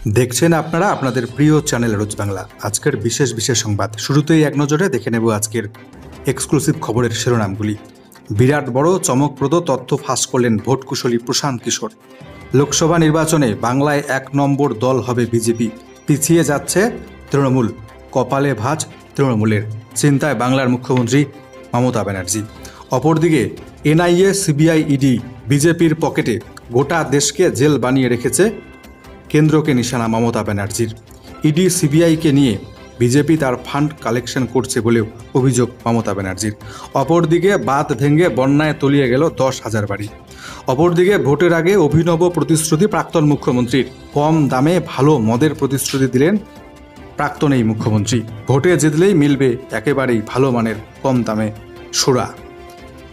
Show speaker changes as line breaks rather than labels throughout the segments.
দেখছেন আপনারা আপনাদের প্রিয় চ্যানেল রোজ বাংলা। আজকের বিশেষ সংবাদ শুরুতেই এক নজরে দেখে নেব আজকের এক্সক্লুসিভ খবরের শিরোনামগুলি। বিরাট বড় চমকপ্রদ তথ্য ফাঁস করলেন ভোট কুশলী প্রশান্ত কিশোর। লোকসভা নির্বাচনে বাংলায় ১ নম্বর দল হবে বিজেপি, পিছিয়ে যাচ্ছে তৃণমূল, কপালে ভাঁজ তৃণমূলের, চিন্তায় বাংলার মুখ্যমন্ত্রী মমতা ব্যানার্জি। অপরদিকে এনআইএ, সিবিআই, ইডি বিজেপির পকেটে, গোটা দেশকে জেল বানিয়ে রেখেছে কেন্দ্রকে নিশানা মমতা ব্যানার্জির। ইডি সিবিআইকে নিয়ে বিজেপি তার ফান্ড কালেকশন করছে বলেও অভিযোগ মমতা ব্যানার্জির। অপরদিকে বাঁধ ভেঙে বন্যায় তলিয়ে গেল 10,000 বাড়ি। অপরদিকে ভোটের আগে অভিনব প্রতিশ্রুতি প্রাক্তন মুখ্যমন্ত্রীর, কম দামে ভালো মদের প্রতিশ্রুতি দিলেন প্রাক্তন এই মুখ্যমন্ত্রী। ভোটে জিতলেই মিলবে একেবারেই ভালো মানের কম দামে সুরা।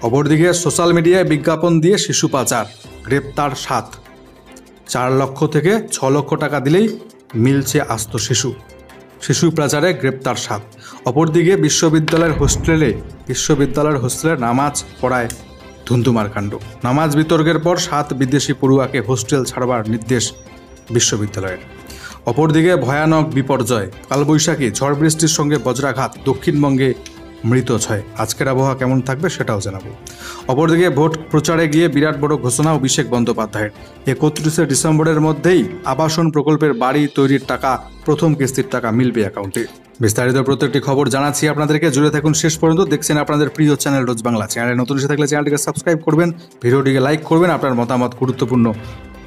অপরদিকে সোশ্যাল মিডিয়ায় বিজ্ঞাপন দিয়ে শিশু পাচার, গ্রেপ্তার 7। 4 লক্ষ থেকে 6 লক্ষ টাকা দিলেই মিলছে আস্ত শিশু পাচারে গ্রেপ্তার 7। অপরদিকে বিশ্ববিদ্যালয়ের হোস্টেলে নামাজ পড়ায় ধুন্ধুমার কাণ্ড। নামাজ বিতর্কের পর 7 বিদেশি পড়ুয়াকে হোস্টেল ছাড়বার নির্দেশ বিশ্ববিদ্যালয়ের। অপরদিকে ভয়ানক বিপর্যয়, কালবৈশাখী, ঝড় বৃষ্টির সঙ্গে বজ্রাঘাত, দক্ষিণবঙ্গে মৃত 6। আজকের আবহাওয়া কেমন থাকবে সেটাও জানাবো। অপরদিকে ভোট প্রচারে গিয়ে বিরাট বড় ঘোষণা অভিষেক বন্দ্যোপাধ্যায়ের। 31শে ডিসেম্বরের মধ্যেই আবাসন প্রকল্পের বাড়ি তৈরির টাকা, প্রথম কিস্তির টাকা মিলবে অ্যাকাউন্টে। বিস্তারিত প্রত্যেকটি খবর জানাচ্ছি আপনাদেরকে, জুড়ে থাকুন শেষ পর্যন্ত। দেখছেন আপনাদের প্রিয় চ্যানেল রোজ বাংলা। চ্যানেলে নতুন এসে থাকলে চ্যানেলটিকে সাবস্ক্রাইব করবেন, ভিডিওটিকে লাইক করবেন। আপনার মতামত, গুরুত্বপূর্ণ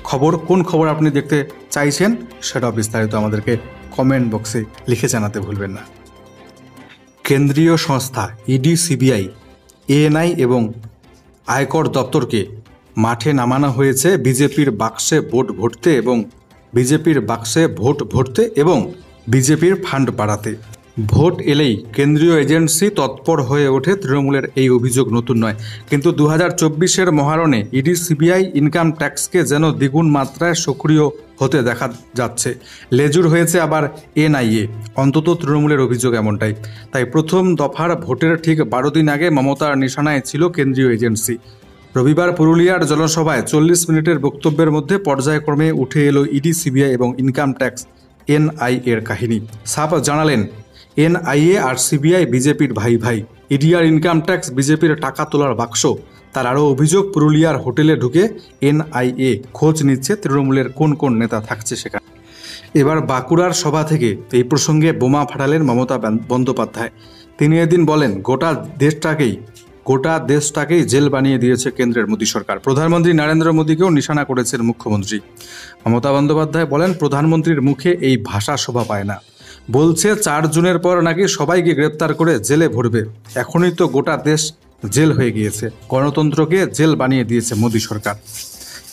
খবর, কোন খবর আপনি দেখতে চাইছেন সেটাও বিস্তারিত আমাদেরকে কমেন্ট বক্সে লিখে জানাতে ভুলবেন না। কেন্দ্রীয় সংস্থা ইডি, সিবিআই, এএনআই এবং আয়কর দপ্তরকে মাঠে নামানো হয়েছে বিজেপির বাক্সে ভোট ভরতে এবং বিজেপির ফান্ড বাড়াতে। ভোট এলেই কেন্দ্রীয় এজেন্সি তৎপর হয়ে ওঠে তৃণমূলের এই অভিযোগ নতুন নয়, কিন্তু 2024-এর মহারণে ইডি, সিবিআই ইনকাম ট্যাক্সকে যেন দ্বিগুণ মাত্রায় সক্রিয় হতে দেখা যাচ্ছে। লেজুর হয়েছে আবার এনআইএ, অন্তত তৃণমূলের অভিযোগ এমনটাই। তাই প্রথম দফার ভোটের ঠিক 12 দিন আগে মমতার নিশানায় ছিল কেন্দ্রীয় এজেন্সি। রবিবার পুরুলিয়ার জনসভায় 40 মিনিটের বক্তব্যের মধ্যে পর্যায়ক্রমে উঠে এলো ইডি, সিবিআই এবং ইনকাম ট্যাক্স এনআইএর কাহিনী। সাপ জানালেন, এনআইএ আর সিবিআই বিজেপির ভাই। ইডি আর ইনকাম ট্যাক্স বিজেপির টাকা তোলার বাক্স। তার আরও অভিযোগ, পুরুলিয়ার হোটেলে ঢুকে এনআইএ খোঁজ নিচ্ছে তৃণমূলের কোন নেতা থাকছে সেখানে। এবার বাঁকুড়ার সভা থেকে এই প্রসঙ্গে বোমা ফাটালেন মমতা বন্দ্যোপাধ্যায়। তিনি এদিন বলেন, গোটা দেশটাকেই জেল বানিয়ে দিয়েছে কেন্দ্রের মোদী সরকার। প্রধানমন্ত্রী নরেন্দ্র মোদীকেও নিশানা করেছেন মুখ্যমন্ত্রী। মমতা বন্দ্যোপাধ্যায় বলেন, প্রধানমন্ত্রীর মুখে এই ভাষা শোভা পায় না। বলছে 4 জুনের পর নাকি সবাইকে গ্রেপ্তার করে জেলে ভরবে। এখনই তো গোটা দেশ জেল হয়ে গিয়েছে, গণতন্ত্রকে জেল বানিয়ে দিয়েছে মোদী সরকার।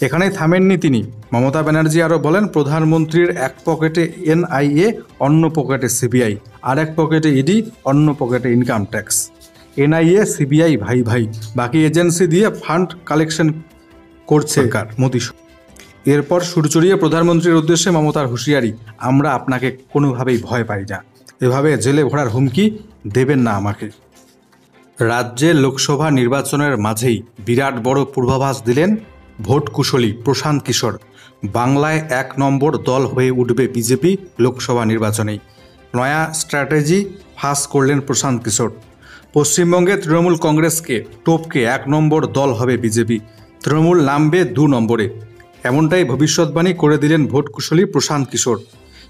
এখানেই থামেননি তিনি। মমতা ব্যানার্জি আরও বলেন, প্রধানমন্ত্রীর এক পকেটে এনআইএ, অন্য পকেটে সিবিআই, আর এক পকেটে ইডি, অন্য পকেটে ইনকাম ট্যাক্স। এনআইএ, সিবিআই ভাই, বাকি এজেন্সি দিয়ে ফান্ড কালেকশন করছে মোদী। এরপর সুর চড়িয়ে প্রধানমন্ত্রীর উদ্দেশ্যে মমতার হুঁশিয়ারি, আমরা আপনাকে কোনোভাবেই ভয় পাই না, এভাবে জেলে ভরার হুমকি দেবেন না আমাকে। রাজ্যে লোকসভা নির্বাচনের মাঝেই বিরাট বড় পূর্বাভাস দিলেন ভোট কুশলী প্রশান্ত কিশোর। বাংলায় 1 নম্বর দল হয়ে উঠবে বিজেপি লোকসভা নির্বাচনেই। নয়া স্ট্র্যাটেজি ফাঁস করলেন প্রশান্ত কিশোর। পশ্চিমবঙ্গে তৃণমূল কংগ্রেসকে টপকে 1 নম্বর দল হবে বিজেপি, তৃণমূল নামবে 2 নম্বরে। এমনটাই ভবিষ্যৎবাণী করে দিলেন ভোট কুশলী প্রশান্ত কিশোর।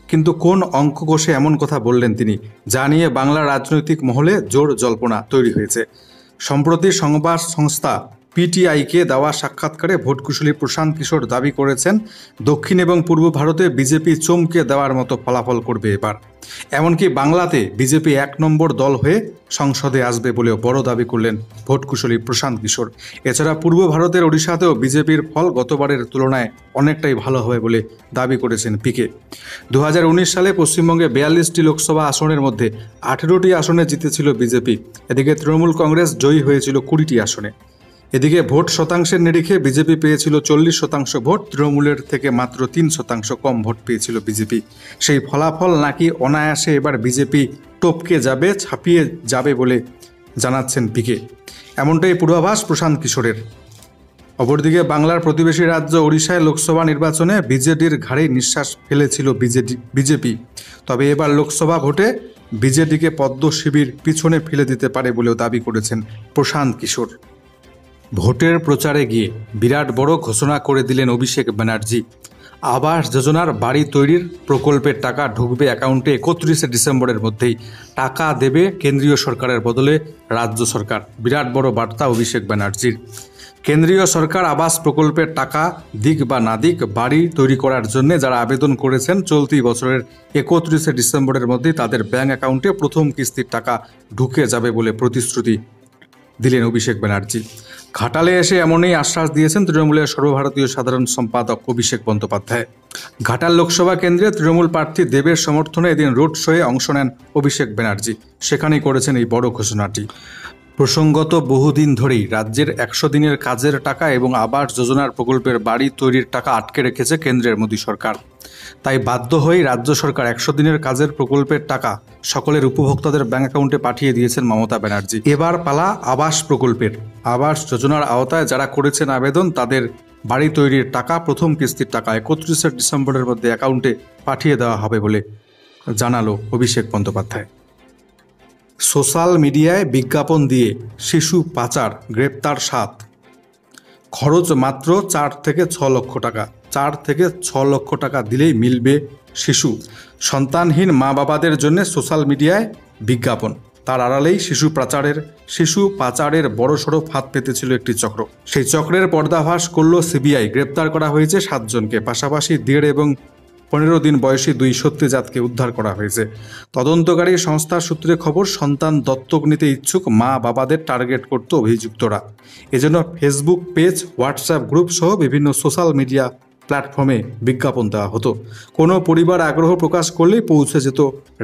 কিন্তু কোন অঙ্ক কষে এমন কথা বললেন তিনি, যা নিয়ে বাংলার রাজনৈতিক মহলে জোর জল্পনা তৈরি হয়েছে। সম্প্রতি সংবাদ সংস্থা পিটিআইকে দেওয়া সাক্ষাৎকারে ভোট কুশলী প্রশান্ত কিশোর দাবি করেছেন, দক্ষিণ এবং পূর্ব ভারতে বিজেপি চমকে দেওয়ার মতো ফলাফল করবে এবার। এমনকি বাংলাতে বিজেপি 1 নম্বর দল হয়ে সংসদে আসবে বলেও বড় দাবি করলেন ভোট কুশলী প্রশান্ত কিশোর। এছাড়া পূর্ব ভারতের ওড়িশাতেও বিজেপির ফল গতবারের তুলনায় অনেকটাই ভালো হবে বলে দাবি করেছেন পিকে। 2019 সালে পশ্চিমবঙ্গে 42টি লোকসভা আসনের মধ্যে 18টি আসনে জিতেছিল বিজেপি। এদিকে তৃণমূল কংগ্রেস জয়ী হয়েছিল 20টি আসনে। এদিকে ভোট শতাংশের নিরিখে বিজেপি পেয়েছিল 40% ভোট, তৃণমূলের থেকে মাত্র 3% কম ভোট পেয়েছিল বিজেপি। সেই ফলাফল নাকি অনায়াসে এবার বিজেপি টপকে যাবে, ছাপিয়ে যাবে বলে জানাচ্ছেন পিকে। এমনটাই পূর্বাভাস প্রশান্ত কিশোরের। অপরদিকে বাংলার প্রতিবেশী রাজ্য ওড়িশায় লোকসভা নির্বাচনে বিজেডির ঘাড়ে নিঃশ্বাস ফেলেছিল বিজেপি। তবে এবার লোকসভা ভোটে বিজেডিকে পদ্ম শিবির পিছনে ফেলে দিতে পারে বলেও দাবি করেছেন প্রশান্ত কিশোর। ভোটের প্রচারে গিয়ে বিরাট বড় ঘোষণা করে দিলেন অভিষেক ব্যানার্জি। আবাস যোজনার বাড়ি তৈরির প্রকল্পের টাকা ঢুকবে অ্যাকাউন্টে 31শে ডিসেম্বরের মধ্যেই। টাকা দেবে কেন্দ্রীয় সরকারের বদলে রাজ্য সরকার। বিরাট বড় বার্তা অভিষেক ব্যানার্জির। কেন্দ্রীয় সরকার আবাস প্রকল্পের টাকা দিক বা না দিক, বাড়ি তৈরি করার জন্য যারা আবেদন করেছেন চলতি বছরের 31শে ডিসেম্বরের মধ্যেই তাদের ব্যাংক অ্যাকাউন্টে প্রথম কিস্তির টাকা ঢুকে যাবে বলে প্রতিশ্রুতি দিলেন অভিষেক ব্যানার্জি। ঘাটালে এসে এমনই আশ্বাস দিয়েছেন তৃণমূলের সর্বভারতীয় সাধারণ সম্পাদক অভিষেক বন্দ্যোপাধ্যায়। ঘাটাল লোকসভা কেন্দ্রে তৃণমূল প্রার্থী দেবের সমর্থনে এদিন রোড শোয়ে অংশ নেন অভিষেক ব্যানার্জি। সেখানেই করেছেন এই বড় ঘোষণাটি। প্রসঙ্গত বহুদিন ধরেই রাজ্যের 100 দিনের কাজের টাকা এবং আবাস যোজনার প্রকল্পের বাড়ি তৈরির টাকা আটকে রেখেছে কেন্দ্রের মোদী সরকার। তাই বাধ্য হয়েই রাজ্য সরকার 100 দিনের কাজের প্রকল্পের টাকা সকলের উপভোক্তাদের ব্যাংক অ্যাকাউন্টে পাঠিয়ে দিয়েছেন মমতা ব্যানার্জি। এবার পালা আবাস প্রকল্পের। আবাস যোজনার আওতায় যারা করেছেন আবেদন তাদের বাড়ি তৈরির টাকা প্রথম কিস্তির টাকা 31শে ডিসেম্বরের মধ্যে অ্যাকাউন্টে পাঠিয়ে দেওয়া হবে বলে জানালো অভিষেক বন্দ্যোপাধ্যায়। সোশ্যাল মিডিয়ায় বিজ্ঞাপন দিয়ে শিশু পাচার, গ্রেপ্তার 7। খরচ মাত্র 4 থেকে 6 লক্ষ টাকা। 4 থেকে 6 লক্ষ টাকা দিলেই মিলবে শিশু। সন্তানহীন মা বাবাদের জন্য সোশ্যাল মিডিয়ায় বিজ্ঞাপন। তার আড়ালেই শিশু পাচারের বড়সড় ফাঁদ পেতেছিল একটি চক্র। সেই চক্রের পর্দাফাশ করল সিবিআই। গ্রেপ্তার করা হয়েছে 7 জনকে। পাশাপাশি 1.5 এবং 15 দিন বয়সী 2 সত্যিজাতকে উদ্ধার করা হয়েছে। তদন্তকারী সংস্থার সূত্রে খবর, সন্তান দত্তক নিতে ইচ্ছুক মা বাবাদের টার্গেট করত অভিযুক্তরা। এজন্য ফেসবুক পেজ, হোয়াটসঅ্যাপ গ্রুপ সহ বিভিন্ন সোশ্যাল মিডিয়া প্ল্যাটফর্মে বিজ্ঞাপন দেওয়া হতো। কোনো পরিবার আগ্রহ প্রকাশ করলেই পৌঁছে যেত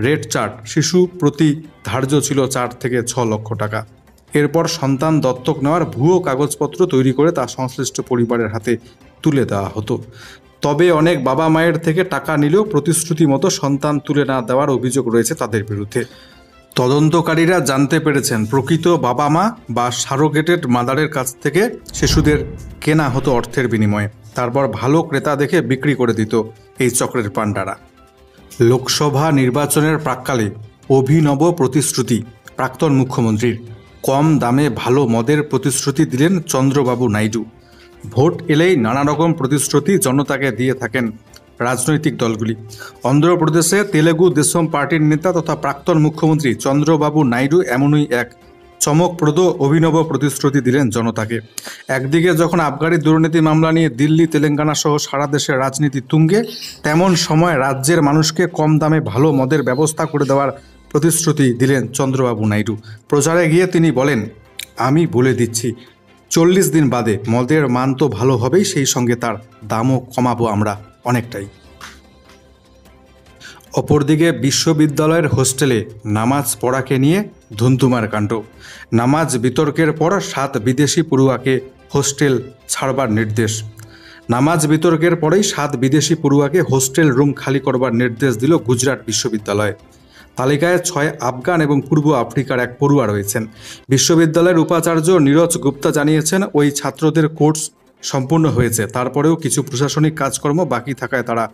রেড চার্ট। শিশু প্রতি ধার্য ছিল 4 থেকে 6 লক্ষ টাকা। এরপর সন্তান দত্তক নেওয়ার ভুয়ো কাগজপত্র তৈরি করে তা সংশ্লিষ্ট পরিবারের হাতে তুলে দেওয়া হতো। তবে অনেক বাবা মায়ের থেকে টাকা নিলেও প্রতিশ্রুতি মতো সন্তান তুলে না দেওয়ার অভিযোগ রয়েছে তাদের বিরুদ্ধে। তদন্তকারীরা জানতে পেরেছেন প্রকৃত বাবা মা বা সারোগেটেড মাদারের কাছ থেকে শিশুদের কেনা হতো অর্থের বিনিময়ে। তারপর ভালো ক্রেতা দেখে বিক্রি করে দিত এই চক্রের পাণ্ডারা। লোকসভা নির্বাচনের প্রাক্কালে অভিনব প্রতিশ্রুতি প্রাক্তন মুখ্যমন্ত্রীর। কম দামে ভালো মদের প্রতিশ্রুতি দিলেন চন্দ্রবাবু নাইডু। ভোট এলেই নানা রকম প্রতিশ্রুতি জনতাকে দিয়ে থাকেন রাজনৈতিক দলগুলি। অন্ধ্রপ্রদেশে তেলেগু দেশম পার্টির নেতা তথা প্রাক্তন মুখ্যমন্ত্রী চন্দ্রবাবু নাইডু এমনই এক চমকপ্রদ অভিনব প্রতিশ্রুতি দিলেন জনতাকে। একদিকে যখন আবগারি দুর্নীতি মামলা নিয়ে দিল্লি, তেলেঙ্গানা সহ সারা দেশের রাজনীতি তুঙ্গে, তেমন সময় রাজ্যের মানুষকে কম দামে ভালো মদের ব্যবস্থা করে দেওয়ার প্রতিশ্রুতি দিলেন চন্দ্রবাবু নাইডু। প্রচারে গিয়ে তিনি বলেন, আমি বলে দিচ্ছি 40 দিন বাদে মদের মান তো ভালো হবেই, সেই সঙ্গে তার দামও কমাবো আমরা অনেকটাই। অপরদিকে বিশ্ববিদ্যালয়ের হোস্টেলে নামাজ পড়াকে নিয়ে ধুন্ধুমার কাণ্ড। নামাজ বিতর্কের পর 7 বিদেশি পড়ুয়াকে হোস্টেল ছাড়বার নির্দেশ। নামাজ বিতর্কের পরেই 7 বিদেশি পড়ুয়াকে হোস্টেল রুম খালি করবার নির্দেশ দিল গুজরাট বিশ্ববিদ্যালয়। তালিকায় 6 আফগান এবং পূর্ব আফ্রিকার এক পড়ুয়া রয়েছেন। বিশ্ববিদ্যালয়ের উপাচার্য নীরজ গুপ্তা জানিয়েছেন, ওই ছাত্রদের কোর্স সম্পূর্ণ হয়েছে, তারপরেও কিছু প্রশাসনিক কাজকর্ম বাকি থাকায় তারা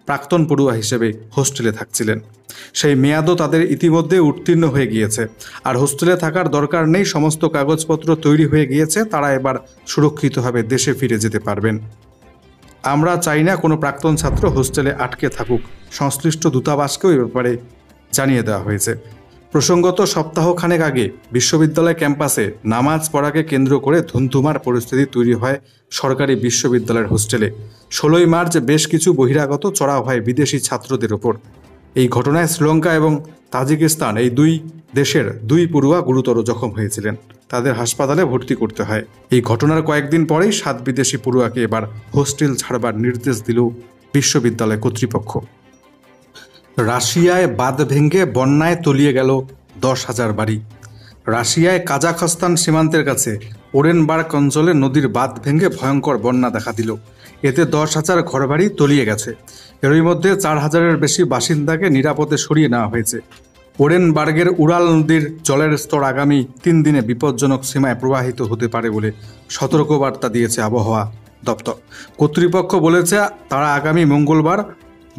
প্রাক্তন পড়ুয়া হিসেবে হোস্টেলে থাকছিলেন। সেই মেয়াদও তাদের ইতিমধ্যে উত্তীর্ণ হয়ে গিয়েছে। আর হোস্টেলে থাকার দরকার নেই, সমস্ত কাগজপত্র তৈরি হয়ে গিয়েছে। তারা এবার সুরক্ষিতভাবে দেশে ফিরে যেতে পারবেন। আমরা চাই না কোনো প্রাক্তন ছাত্র হোস্টেলে আটকে থাকুক। সংশ্লিষ্ট দূতাবাসকেও এ ব্যাপারে জানিয়ে দেওয়া হয়েছে। প্রসঙ্গত সপ্তাহখানেক আগে বিশ্ববিদ্যালয় ক্যাম্পাসে নামাজ পড়াকে কেন্দ্র করে ধুন্ধুমার পরিস্থিতি তৈরি হয় সরকারি বিশ্ববিদ্যালয়ের হোস্টেলে। 16ই মার্চ বেশ কিছু বহিরাগত চড়াও হয় বিদেশি ছাত্রদের ওপর। এই ঘটনায় শ্রীলঙ্কা এবং তাজিকিস্তান এই 2 দেশের 2 পড়ুয়া গুরুতর জখম হয়েছিলেন। তাদের হাসপাতালে ভর্তি করতে হয়। এই ঘটনার কয়েকদিন পরেই 7 বিদেশি পড়ুয়াকে এবার হোস্টেল ছাড়বার নির্দেশ দিল বিশ্ববিদ্যালয় কর্তৃপক্ষ। রাশিয়ায় বাঁধ ভেঙে বন্যায় তলিয়ে গেল 10,000 বাড়ি। রাশিয়ায় কাজাখস্তান সীমান্তের কাছে ওরেনবার্গ অঞ্চলে নদীর বাঁধ ভেঙে ভয়ঙ্কর বন্যা দেখা দিল। এতে 10,000 ঘরবাড়ি তলিয়ে গেছে। এরই মধ্যে 4,000-এর বেশি বাসিন্দাকে নিরাপদে সরিয়ে নেওয়া হয়েছে। ওরেনবার্গের উরাল নদীর জলের স্তর আগামী 3 দিনে বিপজ্জনক সীমায় প্রবাহিত হতে পারে বলে সতর্কবার্তা দিয়েছে আবহাওয়া দপ্তর। কর্তৃপক্ষ বলেছে তারা আগামী মঙ্গলবার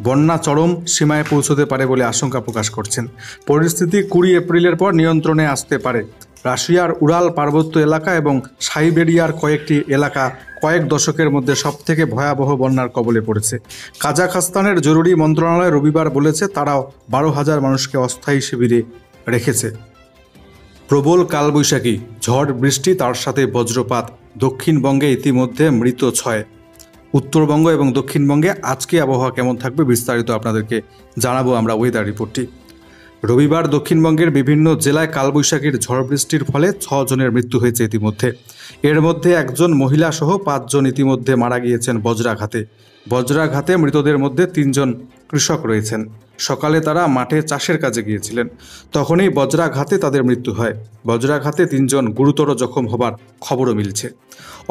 বন্যা চরম সীমায় পৌঁছতে পারে বলে আশঙ্কা প্রকাশ করছেন। পরিস্থিতি 20 এপ্রিলের পর নিয়ন্ত্রণে আসতে পারে। রাশিয়ার উরাল পার্বত্য এলাকা এবং সাইবেরিয়ার কয়েকটি এলাকা কয়েক দশকের মধ্যে সবথেকে ভয়াবহ বন্যার কবলে পড়েছে। কাজাখস্তানের জরুরি মন্ত্রণালয় রবিবার বলেছে তারাও 12,000 মানুষকে অস্থায়ী শিবিরে রেখেছে। প্রবল কালবৈশাখী, ঝড় বৃষ্টি তার সাথে বজ্রপাত, দক্ষিণবঙ্গে ইতিমধ্যে মৃত 6। উত্তরবঙ্গ এবং দক্ষিণবঙ্গে আজকে আবহাওয়া কেমন থাকবে বিস্তারিত আপনাদেরকে জানাবো আমরা ওয়েদার রিপোর্টটি। রবিবার দক্ষিণবঙ্গের বিভিন্ন জেলায় কালবৈশাখীর ঝড় বৃষ্টির ফলে 6 জনের মৃত্যু হয়েছে ইতিমধ্যে। এর মধ্যে একজন মহিলা সহ 5 জন ইতিমধ্যে মারা গিয়েছেন বজ্রাঘাতে। বজ্রাঘাতে মৃতদের মধ্যে 3 জন কৃষক রয়েছেন। সকালে তারা মাঠে চাষের কাজে গিয়েছিলেন, তখনই বজ্রাঘাতে তাদের মৃত্যু হয়। বজ্রাঘাতে 3 জন গুরুতর জখম হবার খবরও মিলছে।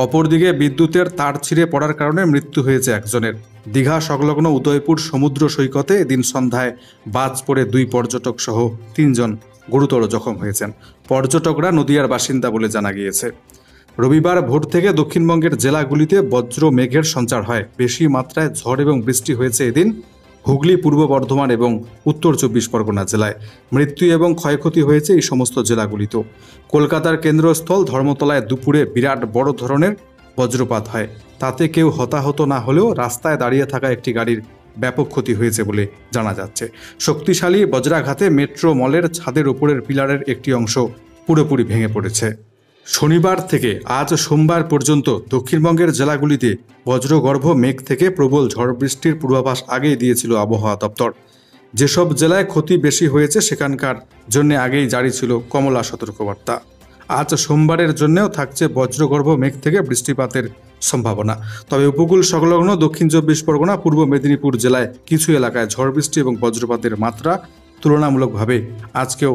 অপরদিকে বিদ্যুতের তার ছিঁড়ে পড়ার কারণে মৃত্যু হয়েছে একজনের। দীঘা সংলগ্ন উদয়পুর সমুদ্র সৈকতে এদিন সন্ধ্যায় বাজ পড়ে 2 পর্যটক সহ 3 জন গুরুতর জখম হয়েছেন। পর্যটকরা নদিয়ার বাসিন্দা বলে জানা গিয়েছে। রবিবার ভোর থেকে দক্ষিণবঙ্গের জেলাগুলিতে বজ্র মেঘের সঞ্চার হয়। বেশি মাত্রায় ঝড় এবং বৃষ্টি হয়েছে এদিন হুগলি, পূর্ব বর্ধমান এবং উত্তর 24 পরগনা জেলায়। মৃত্যু এবং ক্ষয়ক্ষতি হয়েছে এই সমস্ত জেলাগুলিতেও। কলকাতার কেন্দ্রস্থল ধর্মতলায় দুপুরে বিরাট বড় ধরনের বজ্রপাত হয়। তাতে কেউ হতাহত না হলেও রাস্তায় দাঁড়িয়ে থাকা একটি গাড়ির ব্যাপক ক্ষতি হয়েছে বলে জানা যাচ্ছে। শক্তিশালী বজ্রাঘাতে মেট্রো মলের ছাদের উপরের পিলারের একটি অংশ পুরোপুরি ভেঙে পড়েছে। শনিবার থেকে আজ সোমবার পর্যন্ত দক্ষিণবঙ্গের জেলাগুলিতে বজ্রগর্ভ মেঘ থেকে প্রবল ঝড় বৃষ্টির পূর্বাভাস আগেই দিয়েছিল আবহাওয়া দপ্তর। যেসব জেলায় ক্ষতি বেশি হয়েছে সেখানকার জন্য আগেই জারি ছিল কমলা সতর্কবার্তা। আজ সোমবারের জন্যও থাকছে বজ্রগর্ভ মেঘ থেকে বৃষ্টিপাতের সম্ভাবনা। তবে উপকূল সংলগ্ন দক্ষিণ 24 পরগনা, পূর্ব মেদিনীপুর জেলায় কিছু এলাকায় ঝড় বৃষ্টি এবং বজ্রপাতের মাত্রা তুলনামূলকভাবে আজকেও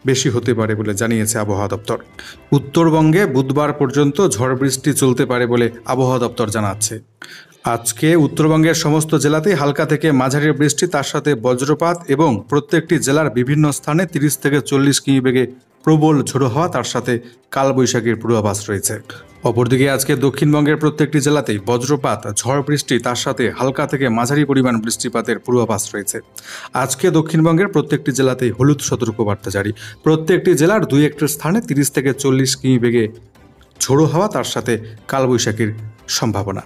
বেশি হতে পারে বলে জানিয়েছে আবহাওয়া দপ্তর। উত্তরবঙ্গে বুধবার পর্যন্ত ঝড় বৃষ্টি চলতে পারে বলে আবহাওয়া দপ্তর জানাচ্ছে। আজকে উত্তরবঙ্গের সমস্ত জেলাতেই হালকা থেকে মাঝারি বৃষ্টি, তার সাথে বজ্রপাত এবং প্রত্যেকটি জেলার বিভিন্ন স্থানে 30 থেকে 40 কিমি বেগে প্রবল ঝোড়ো হওয়া, তার সাথে কালবৈশাখীর পূর্বাভাস রয়েছে। অপরদিকে আজকে দক্ষিণবঙ্গের প্রত্যেকটি জেলাতেই বজ্রপাত, ঝড় বৃষ্টি, তার সাথে হালকা থেকে মাঝারি পরিমাণ বৃষ্টিপাতের পূর্বাভাস রয়েছে। আজকে দক্ষিণবঙ্গের প্রত্যেকটি জেলাতেই হলুদ সতর্কবার্তা জারি। প্রত্যেকটি জেলার 2-1টি স্থানে 30 থেকে 40 কিমি বেগে ঝোড়ো হাওয়া, তার সাথে কালবৈশাখীর সম্ভাবনা।